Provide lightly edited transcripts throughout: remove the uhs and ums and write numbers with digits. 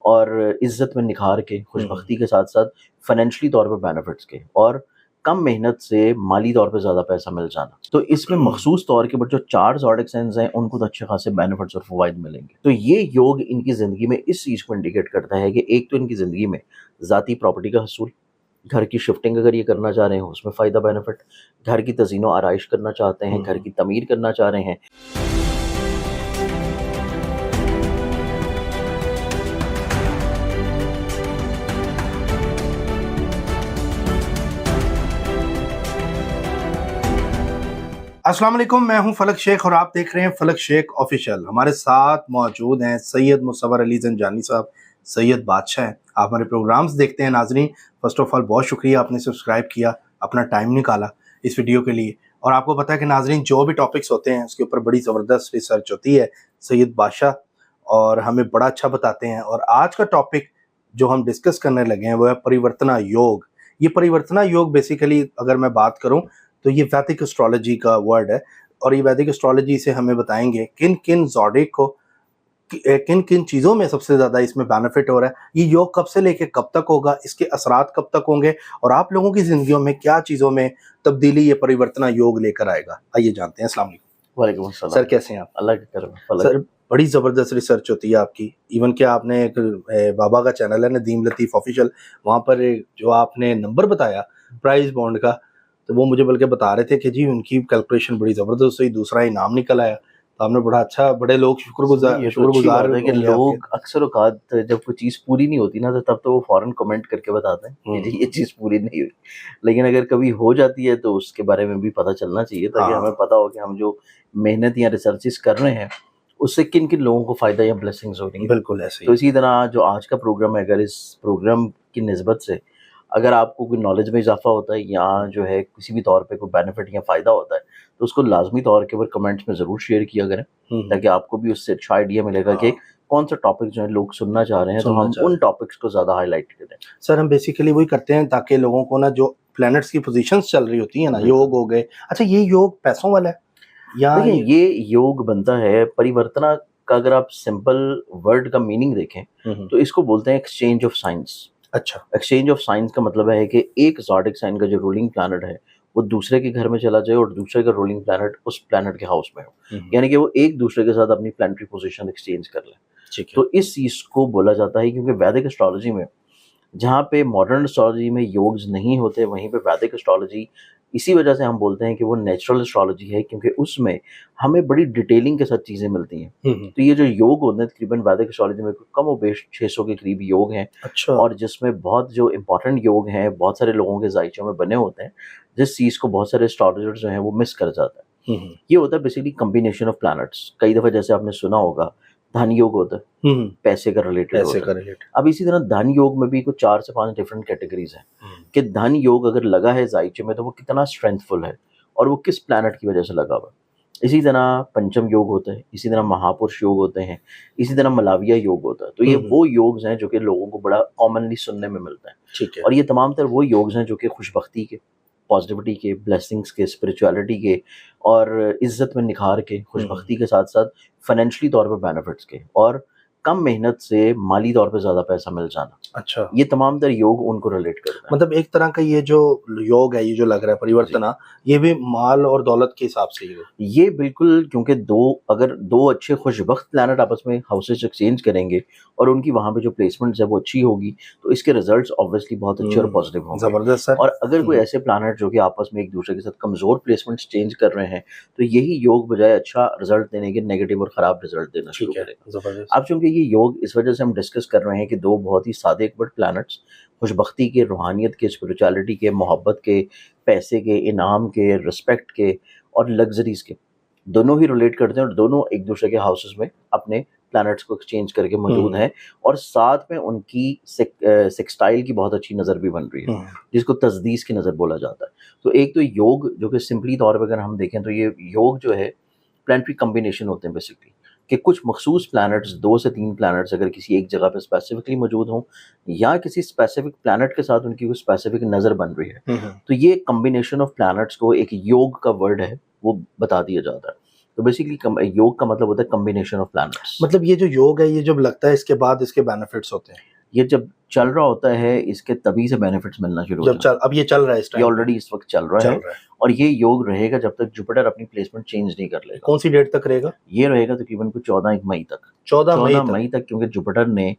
اور عزت میں نکھار کے، خوش بختی کے ساتھ ساتھ فائنینشلی طور پہ بینیفٹس کے، اور کم محنت سے مالی طور پہ زیادہ پیسہ مل جانا. تو اس میں مخصوص طور کے جو 4 زوڈک سائنز ہیں ان کو تو اچھے خاصے بینیفٹس اور فوائد ملیں گے. تو یہ یوگ ان کی زندگی میں اس چیز کو انڈیکیٹ کرتا ہے کہ ایک تو ان کی زندگی میں ذاتی پراپرٹی کا حصول، گھر کی شفٹنگ اگر یہ کرنا چاہ رہے ہیں اس میں فائدہ بینیفٹ، گھر کی تزئین و آرائش کرنا چاہتے ہیں، گھر کی تعمیر کرنا چاہ رہے ہیں. السلام علیکم، میں ہوں فلک شیخ اور آپ دیکھ رہے ہیں فلک شیخ آفیشیل. ہمارے ساتھ موجود ہیں سید مصور علی زنجانی صاحب، سید بادشاہ ہیں. آپ ہمارے پروگرامز دیکھتے ہیں. ناظرین، فرسٹ آف آل بہت شکریہ آپ نے سبسکرائب کیا، اپنا ٹائم نکالا اس ویڈیو کے لیے. اور آپ کو پتہ ہے کہ ناظرین جو بھی ٹاپکس ہوتے ہیں اس کے اوپر بڑی زبردست ریسرچ ہوتی ہے. سید بادشاہ اور ہمیں بڑا اچھا بتاتے ہیں. اور آج کا ٹاپک جو ہم ڈسکس کرنے لگے ہیں وہ ہے پریورتنا یوگ. یہ پریورتنا یوگ بیسیکلی اگر میں بات کروں تو یہ ویدک اسٹرالوجی کا ورڈ ہے، اور یہ ویدک اسٹرالوجی سے ہمیں بتائیں گے کن کن زوڈک کو کن کن چیزوں میں سب سے زیادہ اس میں بینیفٹ ہو رہا ہے. یہ یوگ کب سے لے کے کب تک ہوگا، اس کے اثرات کب تک ہوں گے، اور آپ لوگوں کی زندگیوں میں کیا چیزوں میں تبدیلی یہ پریورتنا یوگ لے کر آئے گا. آئیے جانتے ہیں. السلام علیکم. وعلیکم السلام سر، کیسے ہیں آپ؟ اللہ کا کرم. سر بڑی زبردست ریسرچ ہوتی ہے آپ کی. ایون کہ آپ نے ایک بابا کا چینل ہے ندیم لطیف آفیشیل، وہاں پر جو آپ نے نمبر بتایا پرائز بانڈ کا، تو وہ مجھے بلکہ بتا رہے تھے کہ جی ان کی کیلکولیشن بڑی زبردست ہوئی، دوسرا انعام نکل آیا. تو آپ نے بڑا اچھا، بڑے لوگ شکر گزار ہے کہ لوگ اکثر اوقات جب کوئی چیز پوری نہیں ہوتی نا تو تب تو وہ فوراً کمنٹ کر کے بتاتے ہیں کہ یہ چیز پوری نہیں ہوئی، لیکن اگر کبھی ہو جاتی ہے تو اس کے بارے میں بھی پتہ چلنا چاہیے تاکہ ہمیں پتہ ہو کہ ہم جو محنت یا ریسرچز کر رہے ہیں اس سے کن کن لوگوں کو فائدہ یا بلیسنگز ہو رہی ہیں. بالکل ایسے تو اسی طرح جو آج کا پروگرام ہے، اگر اس پروگرام کی نسبت سے اگر آپ کو کوئی نالج میں اضافہ ہوتا ہے یا جو ہے کسی بھی طور پہ کوئی بینیفٹ یا فائدہ ہوتا ہے تو اس کو لازمی طور کے اوپر کمنٹس میں ضرور شیئر کیا کریں تاکہ آپ کو بھی اس سے اچھا آئیڈیا ملے گا کہ کون سا ٹاپک جو ہے لوگ سننا چاہ رہے ہیں تو ہم ان ٹاپکس کو زیادہ ہائی لائٹ کریں. سر ہم بیسیکلی وہی کرتے ہیں تاکہ لوگوں کو نا جو پلینٹس کی پوزیشنز چل رہی ہوتی ہیں نا، یوگ ہو گئے. اچھا، یہ یوگ پیسوں والا ہے یا یہ یوگ بنتا ہے پریورتنا کا؟ اگر آپ سمپل ورڈ کا میننگ دیکھیں تو اس کو بولتے ہیں ایکسچینج آف سائنس. اچھا، ایکسچینج آف سائنس کا مطلب ہے کہ ایک زوڈک سائن کا جو رولنگ پلانٹ ہے وہ دوسرے کے گھر میں چلا جائے اور دوسرے کا رولنگ پلانٹ اس پلانٹ کے ہاؤس میں ہو، یعنی کہ وہ ایک دوسرے کے ساتھ اپنی پلانٹری پوزیشن ایکسچینج کر لیں. تو اس چیز کو بولا جاتا ہے کیونکہ ویدک اسٹرالوجی میں جہاں پہ ماڈرن اسٹرالوجی میں یوگز نہیں ہوتے وہیں پہ ویدک اسٹرالوجی، اسی وجہ سے ہم بولتے ہیں کہ وہ نیچرل اسٹرالوجی ہے کیونکہ اس میں ہمیں بڑی ڈیٹیلنگ کے ساتھ چیزیں ملتی ہیں. تو یہ جو یوگ ہوتے ہیں تقریباً ویدک اسٹرالوجی میں کم و بیش 600 کے قریب یوگ ہیں. اور جس میں بہت جو امپورٹنٹ یوگ ہیں بہت سارے لوگوں کے ذائچوں میں بنے ہوتے ہیں، جس چیز کو بہت سارے اسٹرالوجرز جو ہیں وہ مس کر جاتا ہے. یہ ہوتا ہے بیسیکلی کمبینیشن آف پلانٹس. کئی دفعہ جیسے آپ نے سنا ہوگا دھن یوگ ہوتا ہے، پیسے کا ریلیٹڈ. اب اسی طرح دھن یوگ میں بھی کچھ 4 سے 5 ڈفرینٹ کیٹیگریز ہیں کہ دھن یوگ اگر لگا ہے ذائچے میں تو وہ کتنا اسٹرینتھ فل ہے اور وہ کس پلانٹ کی وجہ سے لگا ہوا. اسی طرح پنچم یوگ ہوتا ہے، اسی طرح مہاپرش یوگ ہوتے ہیں، اسی طرح ملاویہ یوگ ہوتا ہے. تو یہ وہ یوگز ہیں جو کہ لوگوں کو بڑا کامنلی سننے میں ملتا ہے. اور یہ تمام تر وہ یوگز ہیں جو کہ خوش بختی کے، پازیٹیوٹی کے، بلیسنگز کے، اسپریچولیٹی کے اور عزت میں نکھار کے، خوش بختی کے ساتھ ساتھ فائنینشلی طور پہ بینیفٹس کے، اور کم محنت سے مالی طور پہ زیادہ پیسہ مل جانا. اچھا، یہ تمام تر یوگ ان کو ریلیٹ کرتا ہے. مطلب ایک طرح کا یہ جو یوگ ہے، یہ جو لگ رہا ہے پریورتنا، یہ بھی مال اور دولت کے حساب سے یہ بالکل، کیونکہ اگر دو اچھے خوش بخت پلانٹ آپس میں ہاؤسز ایکسچینج کریں گے اور ان کی وہاں پہ جو پلیسمنٹس ہے وہ اچھی ہوگی تو اس کے ریزلٹس آبویسلی بہت اچھے اور پازیٹیو ہوں گے. زبردست. اور اگر کوئی ایسے پلانٹ جو کہ آپس میں ایک دوسرے کے ساتھ کمزور پلیسمنٹس چینج کر رہے ہیں تو یہی یوگ بجائے اچھا رزلٹ دینے کے نیگیٹو اور خراب رزلٹ دینا شروع کرے گا. اب چونکہ یہ یوگ اس وجہ سے ہم ڈسکس کر رہے ہیں کہ دو بہت ہی سادے بٹ پلانٹس خوش بختی کے، روحانیت کے، اسپریچولیٹی کے، محبت کے، پیسے کے، انعام کے، رسپیکٹ کے اور لگژریز کے، دونوں ہی ریلیٹ کرتے ہیں اور دونوں ایک دوسرے کے ہاؤسز میں اپنے پلانٹس کو ایکسچینج کر کے موجود ہیں. اور ساتھ میں ان کی سیکسٹائل کی بہت اچھی نظر بھی بن رہی ہے جس کو تزدیس کی نظر بولا جاتا ہے. تو ایک تو یوگ جو کہ سمپلی طور پہ اگر ہم دیکھیں تو یہ یوگ جو ہے پلانٹری کمبینیشن ہوتے ہیں بیسکلی، کہ کچھ مخصوص پلانٹس، 2 سے 3 پلانٹس اگر کسی ایک جگہ پہ اسپیسیفکلی موجود ہوں یا کسی اسپیسیفک پلانٹ کے ساتھ ان کی کوئی اسپیسیفک نظر بن رہی ہے تو یہ کمبینیشن آف پلانٹس کو ایک یوگ کا ورڈ ہے وہ بتا دیا جاتا ہے. تو بیسیکلی یوگ کا مطلب ہوتا ہے کمبینیشن آف پلانٹس. مطلب یہ جو یوگ ہے یہ جب لگتا ہے اس کے بعد اس کے بینیفٹس ہوتے ہیں؟ یہ جب چل رہا ہوتا ہے اس کے تبھی سے بینیفٹس ملنا شروع ہو جاتے ہیں. اب یہ چل رہا ہے اس ٹائم، یہ آلریڈی اس وقت چل رہا ہے اور یہ یوگ رہے گا جب تک جوپیٹر اپنی پلیسمنٹ چینج نہیں کر لے گا. کون سی ڈیٹ تک رہے گا؟ یہ رہے گا تقریباً 14 مئی تک. 14 مئی تک کیونکہ جوپیٹر نے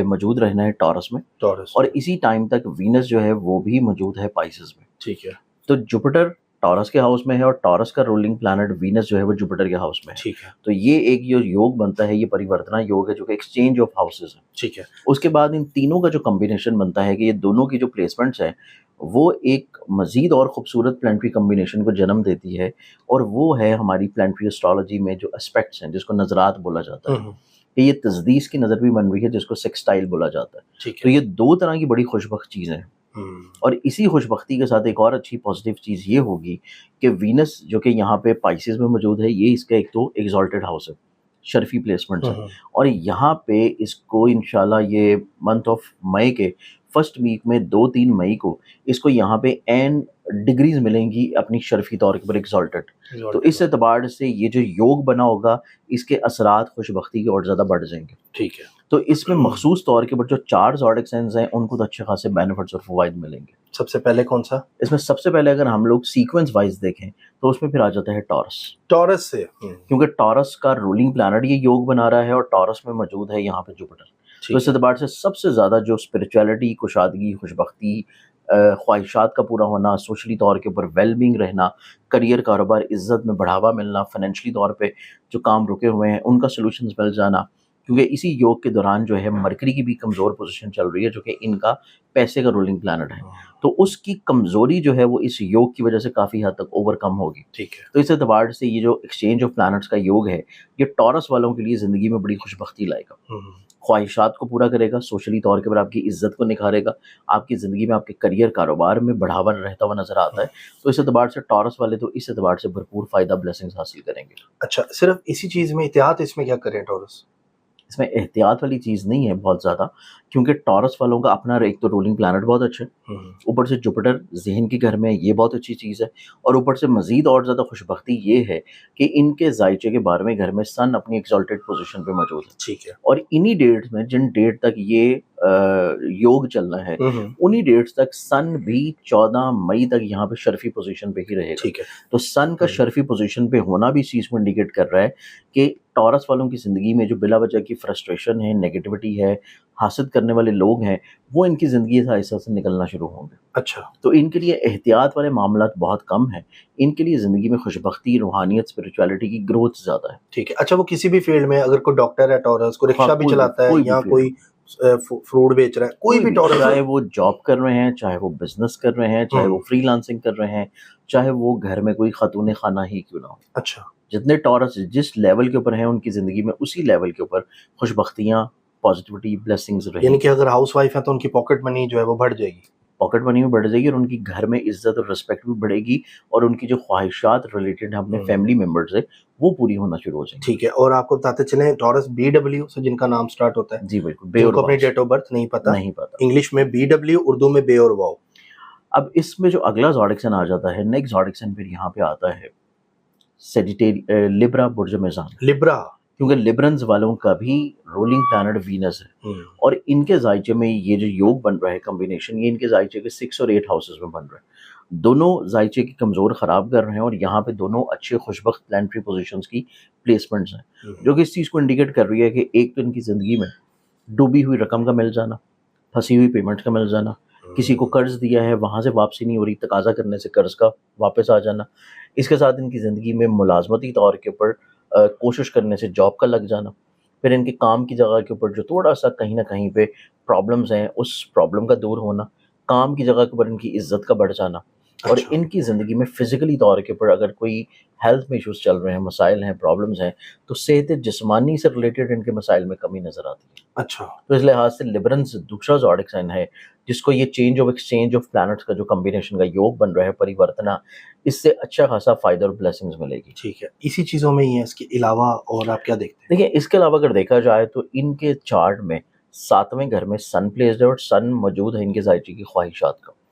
موجود رہنا ہے ٹورس میں، اور اسی ٹائم تک وینس جو ہے وہ بھی موجود ہے پائسز میں. ٹھیک ہے. تو جوپیٹر ٹورس کے ہاؤس میں ہے اور ٹورس کا رولنگ پلانٹ وینس جو ہے وہ جوپیٹر کے ہاؤس میں ہے. ٹھیک ہے. تو یہ ایک جو یوگ بنتا ہے یہ پریورتنا یوگ ہے جو کہ ایکسچینج آف ہاؤسز ہے. ٹھیک ہے. اس کے بعد ان تینوں کا جو کمبینیشن بنتا ہے کہ یہ دونوں کی جو پلیسمنٹس ہیں وہ ایک مزید اور خوبصورت پلانٹری کمبینیشن کو جنم دیتی ہے، اور وہ ہے ہماری پلانٹری اسٹرالوجی میں جو اسپیکٹس ہیں جس کو نظرات بولا جاتا ہے کہ یہ تجدیس کی نظر بھی بن رہی ہے جس کو سیکسٹائل بولا جاتا ہے. تو یہ دو طرح کی بڑی خوشبخت چیزیں ہیں. اور اسی خوشبختی کے ساتھ ایک اور اچھی پازیٹیو چیز یہ ہوگی کہ وینس جو کہ یہاں پہ پائسز میں موجود ہے یہ اس کا ایک تو ایگزالٹڈ ہاؤس ہے، شرفی پلیسمنٹس ہے، اور یہاں پہ اس کو انشاءاللہ یہ منتھ آف مئی کے فرسٹ ویک میں 2-3 مئی کو اس کو یہاں پہ این ڈگریز ملیں گی اپنی شرفی طور کے پر ایگزالٹڈ. تو اس اعتبار سے یہ جو یوگ بنا ہوگا اس کے اثرات خوشبختی کے اور زیادہ بڑھ جائیں گے. ٹھیک ہے. تو اس میں مخصوص طور کے پر جو 4 زوڈک سائنز ہیں ان کو تو اچھے خاصے بینیفٹس اور فوائد ملیں گے. سب سے پہلے کون سا؟ اس میں سب سے پہلے اگر ہم لوگ سیکوینس وائز دیکھیں تو اس میں پھر آ جاتا ہے ٹورس سے، کیونکہ ٹورس کا رولنگ پلانٹ یہ یوگ بنا رہا ہے اور ٹورس میں موجود ہے یہاں پہ جوپیٹر. تو اس اعتبار سے سب سے زیادہ جو اسپرچویلٹی، کشادگی، خوشبختی، خواہشات کا پورا ہونا، سوشلی طور کے اوپر ویل بینگ رہنا، کریئر، کاروبار، عزت میں بڑھاوا ملنا، فائنینشلی طور پہ جو کام رکے ہوئے ہیں ان کا سلوشنز مل جانا، کیونکہ اسی یوگ کے دوران جو ہے مرکری کی بھی کمزور پوزیشن چل رہی ہے جو کہ ان کا پیسے کا رولنگ پلانٹ ہے. تو اس کی کمزوری جو ہے وہ اس یوگ کی وجہ سے کافی حد تک اوور کم ہوگی. ٹھیک ہے. تو اس اعتبار سے یہ جو ایکسچینج آف پلانٹس کا یوگ ہے یہ ٹورس والوں کے لیے زندگی میں بڑی خوشبختی لائے گا، خواہشات کو پورا کرے گا، سوشلی طور کے اوپر آپ کی عزت کو نکھارے گا، آپ کی زندگی میں آپ کے کریئر، کاروبار میں بڑھاوا رہتا ہوا نظر آتا ہے. تو اس اعتبار سے ٹورس والے تو اس اعتبار سے بھرپور فائدہ، بلیسنگز حاصل کریں گے. اچھا، صرف اسی چیز میں احتیاط اس میں کیا کریں ٹورس؟ اس میں احتیاط والی چیز نہیں ہے بہت زیادہ، کیونکہ ٹورس والوں کا اپنا ایک تو رولنگ پلانٹ بہت اچھا ہے، اوپر سے جوپیٹر ذہن کے گھر میں یہ بہت اچھی چیز ہے، اور اوپر سے مزید اور زیادہ خوشبختی یہ ہے کہ ان کے زائچے کے 12ویں گھر میں سن اپنی ایگزالٹڈ پوزیشن پہ موجود ہے. ٹھیک ہے. اور انہی ڈیٹس میں جن ڈیٹ تک یہ یوگ چلنا ہے انہی ڈیٹس تک سن بھی 14 مئی تک یہاں پہ شرفی پوزیشن پہ ہی رہے گا. ٹھیک ہے. تو سن کا شرفی پوزیشن پہ ہونا بھی اس چیز کو انڈیکیٹ کر رہا ہے کہ ٹورس والوں کی زندگی میں جو بلا وجہ کی فرسٹریشن ہے، نیگیٹیوٹی ہے، حاسد کرنے والے لوگ ہیں، وہ ان کی زندگی سے آہستہ سے نکلنا شروع ہوں گے. اچھا. تو ان کے لیے احتیاط والے معاملات بہت کم ہیں، ان کے لیے زندگی میں خوشبختی، روحانیت، اسپرچویلٹی کی گروتھ زیادہ ہے. ٹھیک ہے. اچھا، وہ کسی بھی فیلڈ میں اگر کوئی ڈاکٹر ہے ٹورس، کوئی رکشہ بھی چلاتا ہے یا کوئی فروٹ بیچ رہا ہے، کوئی بھی ٹورس، چاہے وہ جاب کر رہے ہیں، چاہے وہ بزنس کر رہے ہیں، چاہے وہ فری لانسنگ کر رہے ہیں، چاہے وہ گھر میں کوئی خاتون خانہ ہی کیوں نہ ہو. اچھا. جتنے ٹورس جس لیول کے اوپر ہیں ان کی زندگی میں اسی لیول کے اوپر خوشبختیاں، پازیٹیوٹی، بلیسنگز رہیں. یعنی کہ اگر ہاؤس وائف ہے تو ان کی پاکٹ منی جو ہے وہ بڑھ جائے گی، پاکٹ منی میں بڑھ جائے گی، اور ان کی گھر میں عزت اور رسپیکٹ بھی بڑھے گی، اور ان کی جو خواہشات ریلیٹڈ ہیں اپنے فیملی ممبر سے وہ پوری ہونا شروع ہو جائیں گی. ٹھیک ہے. اور آپ کو بتاتے چلیں ٹورس BW سے جن کا نام سٹارٹ ہوتا ہے. جی بالکل. جن کو اپنی ڈیٹ آف برتھ نہیں پتا، انگلش میں BW، اردو میں بے اور واو. اب اس میں جو اگلا زوڈک سائن آ جاتا ہے، نیکسٹ زوڈک سائن پھر یہاں پہ آتا ہے لیبرا، برج میزان. لیبرا، کیونکہ لیبرنز والوں کا بھی رولنگ پلانٹ وینس ہے، اور ان کے زائچے میں یہ جو یوگ بن رہا ہے کمبینیشن، یہ ان کے زائچے کے 6 اور 8 ہاؤسز میں بن رہا ہے. دونوں زائچے کی کمزور خراب کر رہے ہیں، اور یہاں پہ دونوں اچھے خوشبخت پلانٹری پوزیشنز کی پلیسمنٹس ہیں، جو کہ اس چیز کو انڈیکیٹ کر رہی ہے کہ ایک تو ان کی زندگی میں ڈوبی ہوئی رقم کا مل جانا، پھنسی ہوئی پیمنٹ کا مل جانا، کسی کو قرض دیا ہے وہاں سے واپسی نہیں ہو رہی، تقاضا کرنے سے قرض کا واپس آ جانا. اس کے ساتھ ان کی زندگی میں ملازمتی طور کے اوپر کوشش کرنے سے جاب کا لگ جانا، پھر ان کے کام کی جگہ کے اوپر جو تھوڑا سا کہیں نہ کہیں پہ پرابلمز ہیں اس پرابلم کا دور ہونا، کام کی جگہ کے اوپر ان کی عزت کا بڑھ جانا، اور ان کی زندگی میں فزیکلی طور کے اوپر اگر کوئی ہیلتھ میں ایشوز چل رہے ہیں، مسائل ہیں، پرابلمز ہیں، تو صحت جسمانی سے ریلیٹڈ ان کے مسائل میں کمی نظر آتی ہے. اچھا. تو اس لحاظ سے لیبرنز دوسرا زوڈک سائن ہے جس کو یہ change of exchange of plants کا جو کمبینیشن کا یوگ بن رہا ہے، پریورتنا، اس سے اچھا خاصا فائدہ اور بلیسنگز ملے گی. ٹھیک ہے. اسی چیزوں میں ہی ہے، اس کے علاوہ اور آپ کیا دیکھتے ہیں؟ دیکھیں، اس کے علاوہ اگر دیکھا جائے تو ان کے چارٹ میں 7ویں گھر میں سن پلیسڈ ہے، اور سن موجود ہے ان کے زائچے کی خواہشات کا.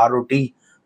ROT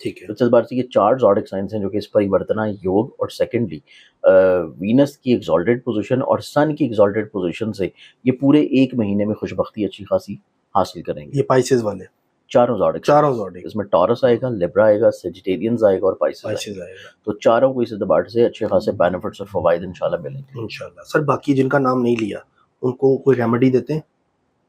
ٹھیک ہے. تو اس بار سے یہ 4 زوڈک سائنس ہیں جو کہ اس پریورتنا یوگ اور سیکنڈلی وینس کی ایگزالٹڈ پوزیشن اور سن کی ایگزالٹڈ پوزیشن سے یہ پورے ایک مہینے میں خوش بختی اچھی خاصی حاصل کریں گے. یہ پائسز والے چاروں زوڈک اس میں ٹورس آئے گا، لیبرا آئے گا، سیجیٹیرینز آئے گا اور پائسز آئے گا. تو چاروں کو اس اعتبار سے اچھے خاصے بینیفٹس اور فوائد انشاءاللہ ملیں گے انشاءاللہ. سر باقی جن کا نام نہیں لیا ان کو کوئی ریمیڈی دیتے ہیں؟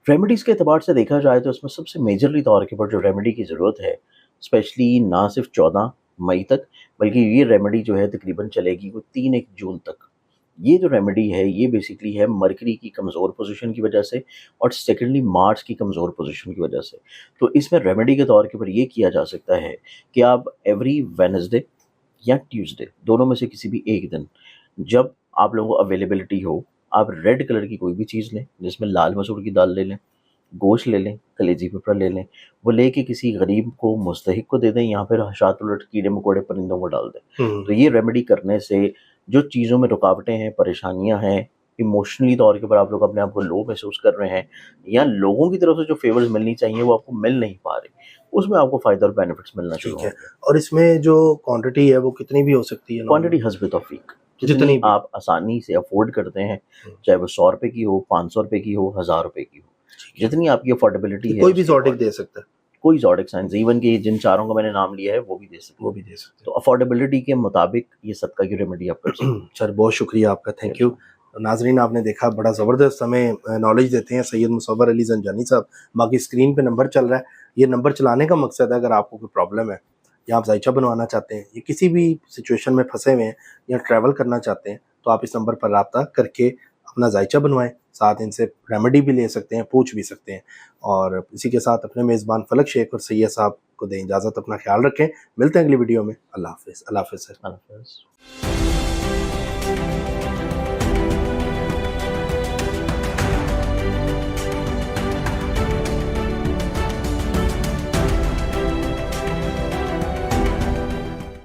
ریمیڈیز کے اعتبار سے دیکھا جائے تو اس میں سب سے میجرلی طور کے پر جو ریمیڈی کی ضرورت ہے اسپیشلی نہ صرف 14 مئی تک بلکہ یہ ریمیڈی جو ہے تقریباً چلے گی وہ 3 جون تک. یہ جو ریمیڈی ہے یہ بیسکلی ہے مرکری کی کمزور پوزیشن کی وجہ سے اور سیکنڈلی مارس کی کمزور پوزیشن کی وجہ سے. تو اس میں ریمیڈی کے طور کے پر یہ کیا جا سکتا ہے کہ آپ ایوری وینسڈے یا ٹیوزڈے دونوں میں سے کسی بھی ایک دن جب آپ لوگوں کو اویلیبلٹی ہو آپ ریڈ کلر کی کوئی بھی چیز لیں، جس میں لال مسور کی دال لے لیں، گوشت لے لیں، کلیجی پیپر لے لیں، وہ لے کے کسی غریب کو مستحق کو دے دیں یا پھر حشرات الٹ کیڑے مکوڑے پرندوں کو ڈال دیں. تو یہ ریمیڈی کرنے سے جو چیزوں میں رکاوٹیں ہیں، پریشانیاں ہیں، ایموشنلی طور کے پر آپ لوگ اپنے آپ کو لو محسوس کر رہے ہیں یا لوگوں کی طرف سے جو فیورز ملنی چاہیے وہ آپ کو مل نہیں پا رہی، اس میں آپ کو فائدہ اور بینیفٹس ملنا شروع ہے. اور اس میں جو کوانٹٹی ہے وہ کتنی بھی ہو سکتی ہے؟ کوانٹٹی حسب توفیق، جتنی آپ آسانی سے افورڈ کرتے ہیں، چاہے وہ 100 روپے کی ہو، 500 روپے کی ہو، 1000 روپے کی ہو، جتنی آپ کی افورڈیبلٹی ہے. کوئی بھی زوڈک دے سکتا ہے، کوئی زوڈک سائنس، ایون کہ جن چاروں کا میں نے نام لیا ہے وہ بھی دے سکتے. تو افورڈیبلٹی کے مطابق یہ صدقہ کی ریمیڈی آپ کر سکتے ہیں. سر بہت شکریہ آپ کا، تھینک یو. ناظرین آپ نے دیکھا بڑا زبردست ہمیں نالج دیتے ہیں سید مصور علی زنجانی صاحب. باقی اسکرین پہ نمبر چل رہا ہے، یہ نمبر چلانے کا مقصد ہے اگر آپ کو کوئی پرابلم ہے یا آپ ذائچہ بنوانا چاہتے ہیں یا کسی بھی سچویشن میں پھنسے ہوئے ہیں یا ٹریول کرنا چاہتے ہیں تو آپ اس نمبر پر رابطہ کر کے اپنا ذائچہ بنوائیں، ساتھ ان سے ریمیڈی بھی لے سکتے ہیں، پوچھ بھی سکتے ہیں. اور اسی کے ساتھ اپنے میزبان فلک شیخ اور سید صاحب کو دیں اجازت، اپنا خیال رکھیں. ملتے ہیں اگلی ویڈیو میں. اللہ حافظ. اللہ حافظ سر. اللہ حافظ.